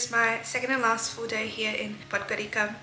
is my second and last full day here in Podgorica,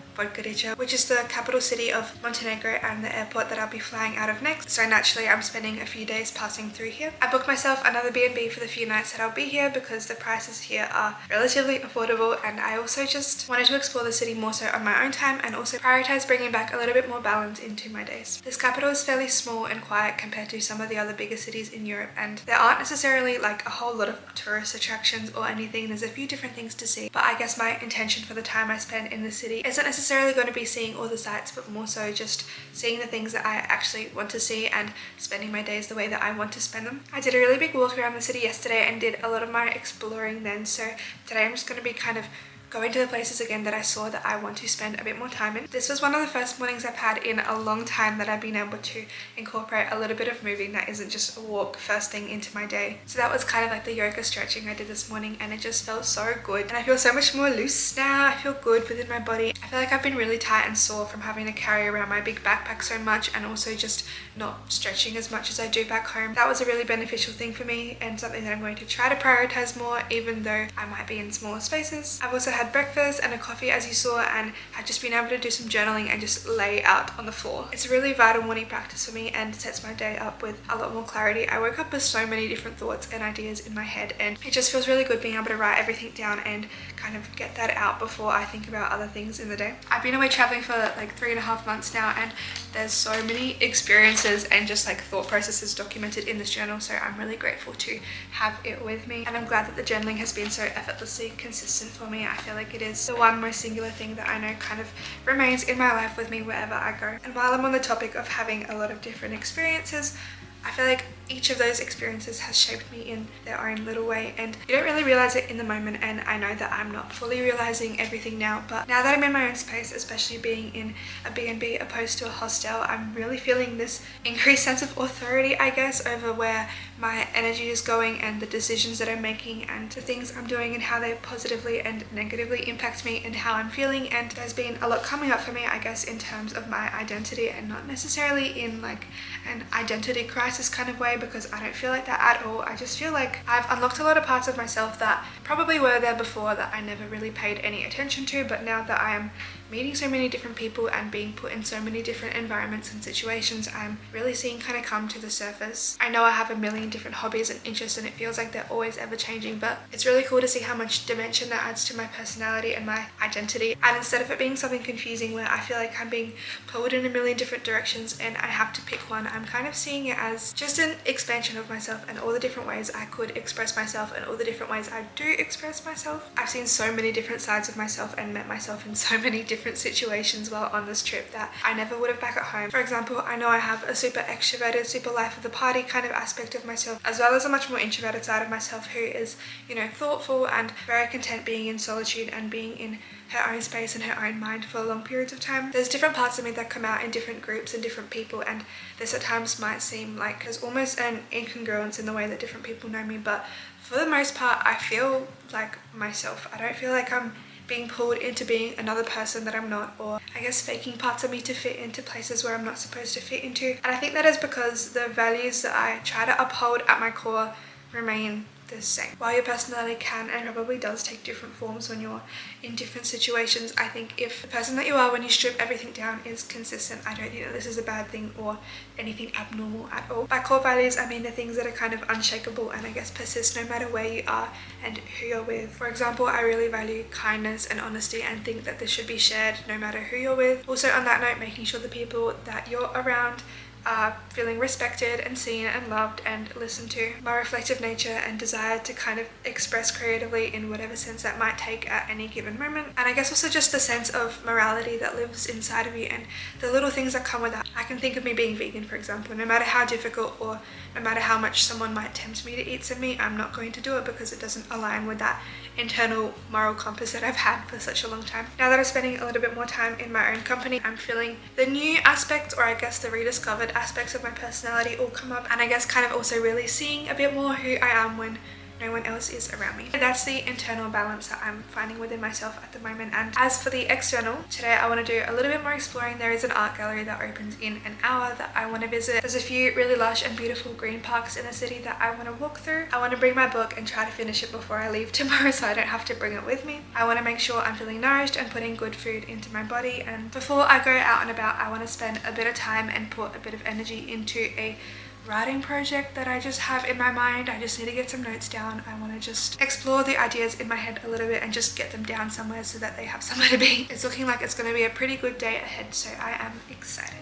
which is the capital city of Montenegro and the airport that I'll be flying out of next. So naturally I'm spending a few days passing through here. I booked myself another B&B for the few nights that I'll be here because the prices here are relatively affordable, and I also just wanted to explore the city more so on my own time and also prioritize bringing back a little bit more balance into my days. This capital is fairly small and quiet compared to some of the other bigger cities in Europe, and there aren't necessarily like a whole lot of tourist attractions or anything. There's a few different things to see, but I guess my intention for the time I spend in the city isn't necessarily going to be seeing all the sights, but more so just seeing the things that I actually want to see and spending my days the way that I want to spend them. I did a really big walk around the city yesterday and did a lot of my exploring then, so today I'm just going to be kind of going to the places again that I saw that I want to spend a bit more time in. This was one of the first mornings I've had in a long time that I've been able to incorporate a little bit of moving that isn't just a walk first thing into my day. So that was kind of like the yoga stretching I did this morning, and it just felt so good. And I feel so much more loose now. I feel good within my body. I feel like I've been really tight and sore from having to carry around my big backpack so much, and also just not stretching as much as I do back home. That was a really beneficial thing for me and something that I'm going to try to prioritize more, even though I might be in smaller spaces. I've also had breakfast and a coffee, as you saw, and have just been able to do some journaling and just lay out on the floor. It's a really vital morning practice for me and sets my day up with a lot more clarity. I woke up with so many different thoughts and ideas in my head, and it just feels really good being able to write everything down and kind of get that out before I think about other things in the day. I've been away traveling for like 3.5 months now, and there's so many experiences and just like thought processes documented in this journal, so I'm really grateful to have it with me, and I'm glad that the journaling has been so effortlessly consistent for me. I feel like it is the one most singular thing that I know kind of remains in my life with me wherever I go. And while I'm on the topic of having a lot of different experiences, I feel like each of those experiences has shaped me in their own little way, and you don't really realize it in the moment, and I know that I'm not fully realizing everything now, but now that I'm in my own space, especially being in a B&B opposed to a hostel, I'm really feeling this increased sense of authority, I guess, over where my energy is going and the decisions that I'm making and the things I'm doing and how they positively and negatively impact me and how I'm feeling. And there's been a lot coming up for me, I guess, in terms of my identity, and not necessarily in like an identity crisis kind of way, because I don't feel like that at all. I just feel like I've unlocked a lot of parts of myself that probably were there before that I never really paid any attention to, but now that I am meeting so many different people and being put in so many different environments and situations, I'm really seeing kind of come to the surface. I know I have a million different hobbies and interests, and it feels like they're always ever changing, but it's really cool to see how much dimension that adds to my personality and my identity. And instead of it being something confusing where I feel like I'm being pulled in a million different directions and I have to pick one, I'm kind of seeing it as just an expansion of myself and all the different ways I could express myself and all the different ways I do express myself. I've seen so many different sides of myself and met myself in so many different situations while on this trip that I never would have back at home. For example, I know I have a super extroverted, super life of the party kind of aspect of myself, as well as a much more introverted side of myself who is, you know, thoughtful and very content being in solitude and being in her own space and her own mind for long periods of time. There's different parts of me that come out in different groups and different people, and this at times might seem like there's almost an incongruence in the way that different people know me, but for the most part I feel like myself. I don't feel like I'm being pulled into being another person that I'm not, or I guess faking parts of me to fit into places where I'm not supposed to fit into. And I think that is because the values that I try to uphold at my core remain the same. While your personality can and probably does take different forms when you're in different situations, I think if the person that you are when you strip everything down is consistent, I don't think that this is a bad thing or anything abnormal at all. By core values, I mean the things that are kind of unshakable and I guess persist no matter where you are and who you're with. For example, I really value kindness and honesty and think that this should be shared no matter who you're with. Also, on that note, making sure the people that you're around are feeling respected and seen and loved and listened to. My reflective nature and desire to kind of express creatively in whatever sense that might take at any given moment. And I guess also just the sense of morality that lives inside of you and the little things that come with that. I can think of me being vegan, for example. No matter how difficult or no matter how much someone might tempt me to eat some meat, I'm not going to do it because it doesn't align with that internal moral compass that I've had for such a long time. Now that I'm spending a little bit more time in my own company, I'm feeling the new aspects, or I guess the rediscovered aspects of my personality all come up, and I guess kind of also really seeing a bit more who I am when no one else is around me. That's the internal balance that I'm finding within myself at the moment. And as for the external, today I want to do a little bit more exploring. There is an art gallery that opens in an hour that I want to visit. There's a few really lush and beautiful green parks in the city that I want to walk through. I want to bring my book and try to finish it before I leave tomorrow so I don't have to bring it with me. I want to make sure I'm feeling nourished and putting good food into my body, and before I go out and about I want to spend a bit of time and put a bit of energy into a writing project that I just have in my mind. I just need to get some notes down. I want to just explore the ideas in my head a little bit and just get them down somewhere so that they have somewhere to be. It's looking like it's going to be a pretty good day ahead, so I am excited.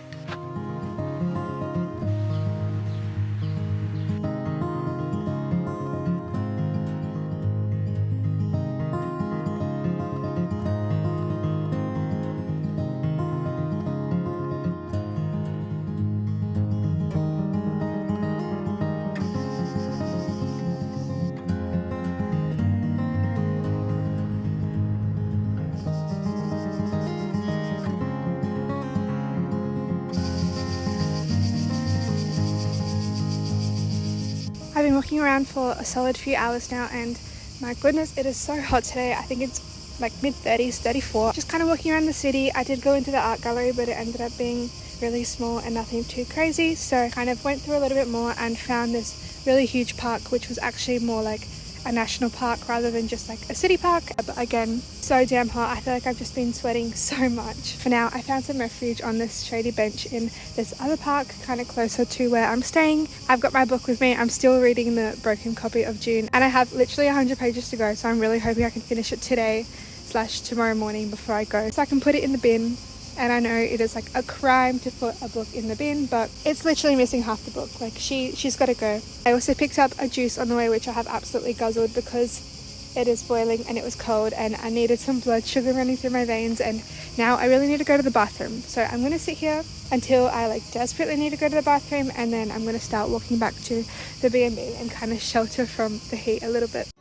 I've been walking around for a solid few hours now, and my goodness, it is so hot today. I think it's like mid-30s, 34. Just kind of walking around the city. I did go into the art gallery, but it ended up being really small and nothing too crazy. So I kind of went through a little bit more and found this really huge park, which was actually more like a national park rather than just like a city park. But again, so damn hot. I feel like I've just been sweating so much. For now, I found some refuge on this shady bench in this other park kind of closer to where I'm staying. I've got my book with me. I'm still reading the broken copy of June, and I have literally 100 pages to go, so I'm really hoping I can finish it today / tomorrow morning before I go so I can put it in the bin. And I know it is like a crime to put a book in the bin, but it's literally missing half the book. Like she's got to go. I also picked up a juice on the way, which I have absolutely guzzled because it is boiling and it was cold and I needed some blood sugar running through my veins, and now I really need to go to the bathroom. So I'm going to sit here until I like desperately need to go to the bathroom, and then I'm going to start walking back to the B&B and kind of shelter from the heat a little bit.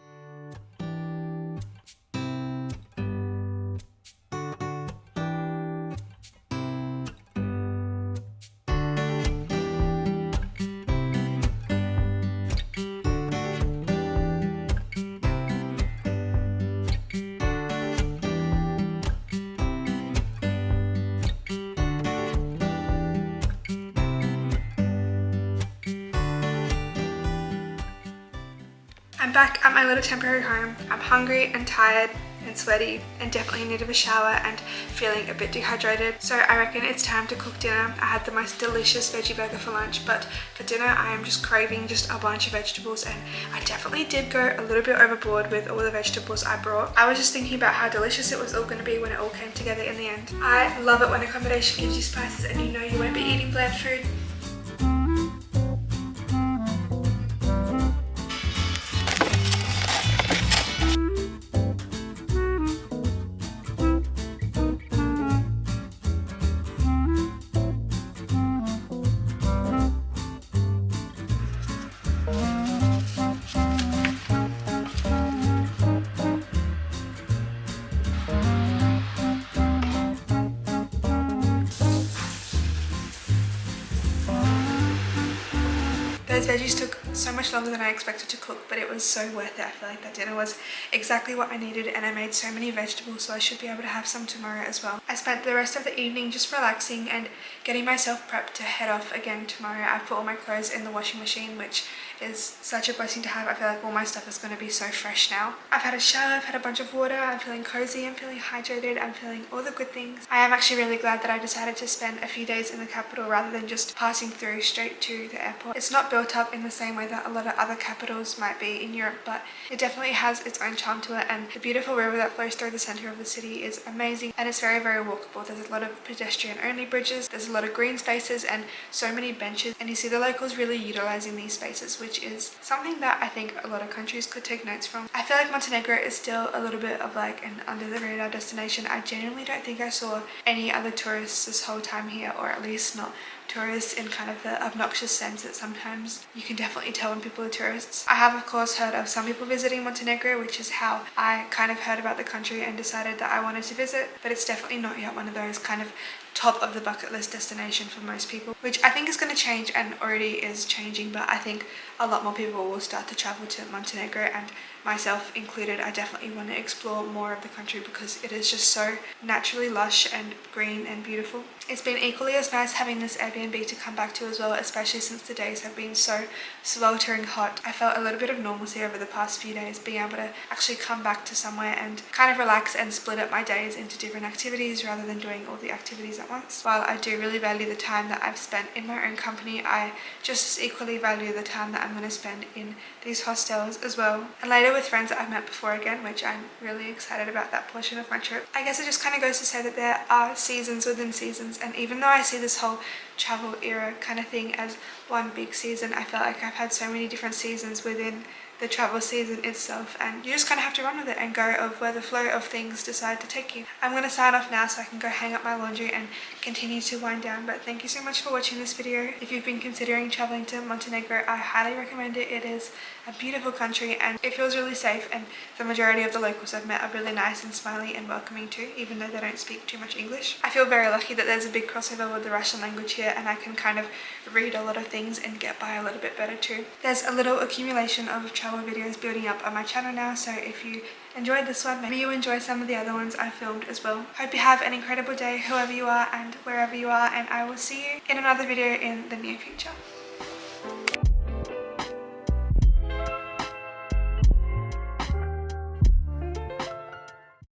I'm back at my little temporary home. I'm hungry and tired and sweaty and definitely in need of a shower and feeling a bit dehydrated. So I reckon it's time to cook dinner. I had the most delicious veggie burger for lunch, but for dinner I am just craving just a bunch of vegetables, and I definitely did go a little bit overboard with all the vegetables I brought. I was just thinking about how delicious it was all going to be when it all came together in the end. I love it when a combination gives you spices and you know you won't be eating bland food. Those veggies took so much longer than I expected to cook, but it was so worth it. I feel like that dinner was exactly what I needed, and I made so many vegetables, so I should be able to have some tomorrow as well. I spent the rest of the evening just relaxing and getting myself prepped to head off again tomorrow. I put all my clothes in the washing machine, which is such a blessing to have. I feel like all my stuff is going to be so fresh now. I've had a shower, I've had a bunch of water, I'm feeling cozy, I'm feeling hydrated, I'm feeling all the good things. I am actually really glad that I decided to spend a few days in the capital rather than just passing through straight to the airport. It's not built up in the same way that a lot of other capitals might be in Europe, but it definitely has its own charm to it, and the beautiful river that flows through the center of the city is amazing, and it's very, very walkable. There's a lot of pedestrian only bridges, there's a lot of green spaces and so many benches, and you see the locals really utilizing these spaces, which is something that I think a lot of countries could take notes from. I feel like Montenegro is still a little bit of like an under the radar destination. I genuinely don't think I saw any other tourists this whole time here, or at least not tourists in kind of the obnoxious sense that sometimes you can definitely tell when people are tourists. I have of course heard of some people visiting Montenegro, which is how I kind of heard about the country and decided that I wanted to visit, but it's definitely not yet one of those kind of top of the bucket list destination for most people, which I think is going to change and already is changing, but I think a lot more people will start to travel to Montenegro, and myself included. I definitely want to explore more of the country because it is just so naturally lush and green and beautiful. It's been equally as nice having this Airbnb to come back to as well, especially since the days have been so sweltering hot. I felt a little bit of normalcy over the past few days, being able to actually come back to somewhere and kind of relax and split up my days into different activities rather than doing all the activities at once. While I do really value the time that I've spent in my own company, I just as equally value the time that I'm going to spend in these hostels as well, and later with friends that I've met before again, which I'm really excited about that portion of my trip. I guess it just kind of goes to say that there are seasons within seasons, and even though I see this whole travel era kind of thing as one big season, I felt like I've had so many different seasons within the travel season itself, and you just kind of have to run with it and go of where the flow of things decide to take you. I'm going to sign off now so I can go hang up my laundry and continue to wind down, but thank you so much for watching this video. If you've been considering traveling to Montenegro, I highly recommend it. It is a beautiful country and it feels really safe, and the majority of the locals I've met are really nice and smiley and welcoming too, even though they don't speak too much English. I feel very lucky that there's a big crossover with the Russian language here, and I can kind of read a lot of things and get by a little bit better too. There's a little accumulation of travel videos building up on my channel now, so if you enjoyed this one, maybe you enjoy some of the other ones I filmed as well. Hope you have an incredible day whoever you are and wherever you are, and I will see you in another video in the near future.